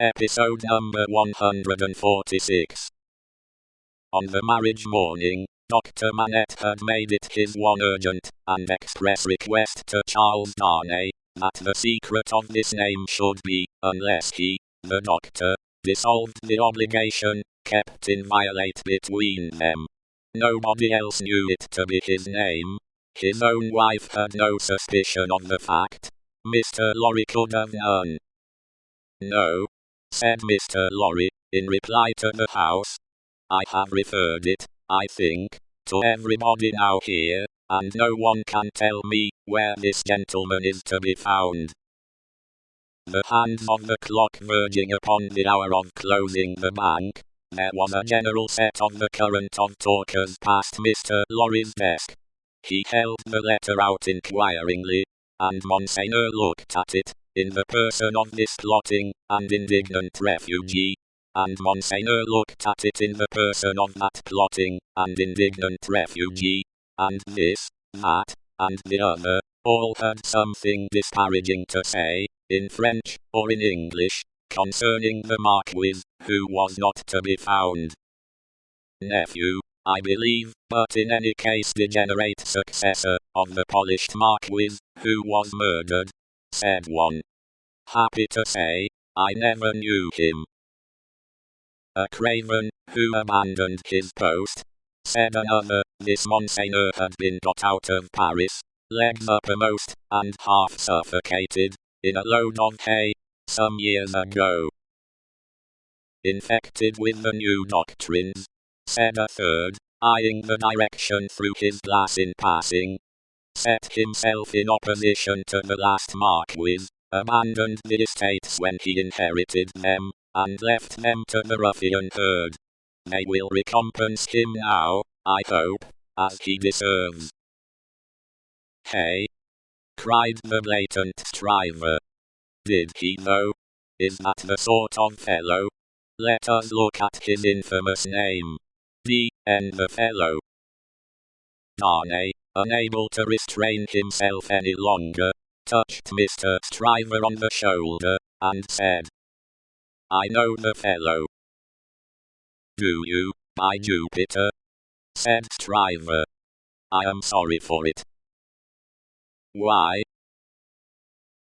Episode number 146. On the marriage morning, Dr. Manette had made it his one urgent and express request to Charles Darnay that the secret of this name should be, unless he, the doctor, dissolved the obligation kept inviolate between them. Nobody else knew it to be his name. His own wife had no suspicion of the fact. Mr. Lorry could have none. "No," said Mr. Lorry, in reply to the House. "I have referred it, I think, to everybody now here, and no one can tell me where this gentleman is to be found." The hands of the clock verging upon the hour of closing the bank, there was a general set of the current of talkers past Mr. Lorry's desk. He held the letter out inquiringly, and Monseigneur looked at it, in the person of this plotting and indignant refugee, and Monseigneur looked at it in the person of that plotting and indignant refugee, and this, that, and the other, all had something disparaging to say, in French or in English, concerning the Marquis, who was not to be found. "Nephew, I believe, but in any case degenerate successor of the polished Marquis, who was murdered," said one. "Happy to say, I never knew him." "A craven, who abandoned his post," said another. "This Monseigneur had been got out of Paris, legs uppermost, and half suffocated, in a load of hay, some years ago." "Infected with the new doctrines," said a third, eyeing the direction through his glass in passing. "Set himself in opposition to the last Marquis, abandoned the estates when he inherited them, and left them to the ruffian herd. They will recompense him now, I hope, as he deserves." "Hey!" cried the blatant Stryver. "Did he though? Is that the sort of fellow? Let us look at his infamous name. D.N. the fellow." Darnay, unable to restrain himself any longer, touched Mr. Stryver on the shoulder, and said, "I know the fellow." "Do you, by Jupiter?" said Stryver. "I am sorry for it." "Why?"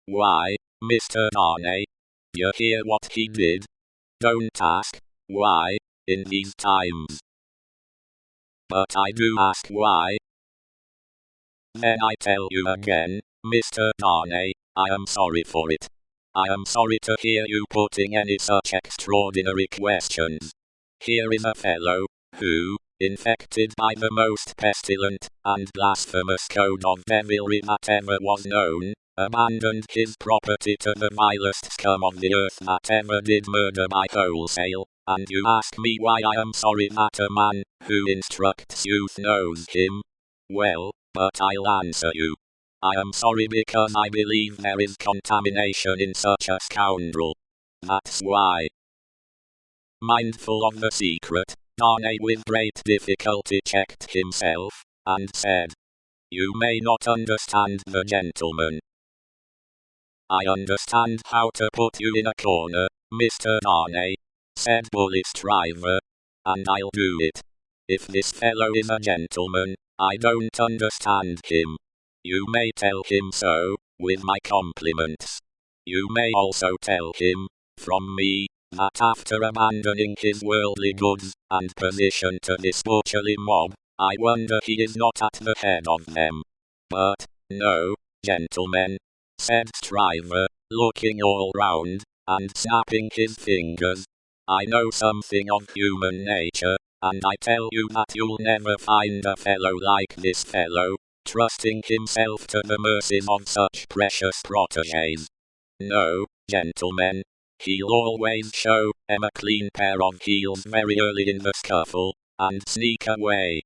"Why, Mr. Darnay, you hear what he did? Don't ask, why, in these times." "But I do ask why." "Then I tell you again, Mr. Darnay, I am sorry for it. I am sorry to hear you putting any such extraordinary questions. Here is a fellow, who, infected by the most pestilent and blasphemous code of devilry that ever was known, abandoned his property to the vilest scum of the earth that ever did murder by wholesale, and you ask me why I am sorry that a man, who instructs youth knows him? Well, but I'll answer you. I am sorry because I believe there is contamination in such a scoundrel. That's why." Mindful of the secret, Darnay with great difficulty checked himself, and said, "You may not understand the gentleman." "I understand how to put you in a corner, Mr. Darnay," said Bully Stryver, "and I'll do it. If this fellow is a gentleman, I don't understand him. You may tell him so, with my compliments. You may also tell him, from me, that after abandoning his worldly goods and position to this butcherly mob, I wonder he is not at the head of them. But, no, gentlemen," said Stryver, looking all round, and snapping his fingers, "I know something of human nature, and I tell you that you'll never find a fellow like this fellow, trusting himself to the mercies of such precious protégés. No, gentlemen, he'll always show 'em a clean pair of heels very early in the scuffle, and sneak away.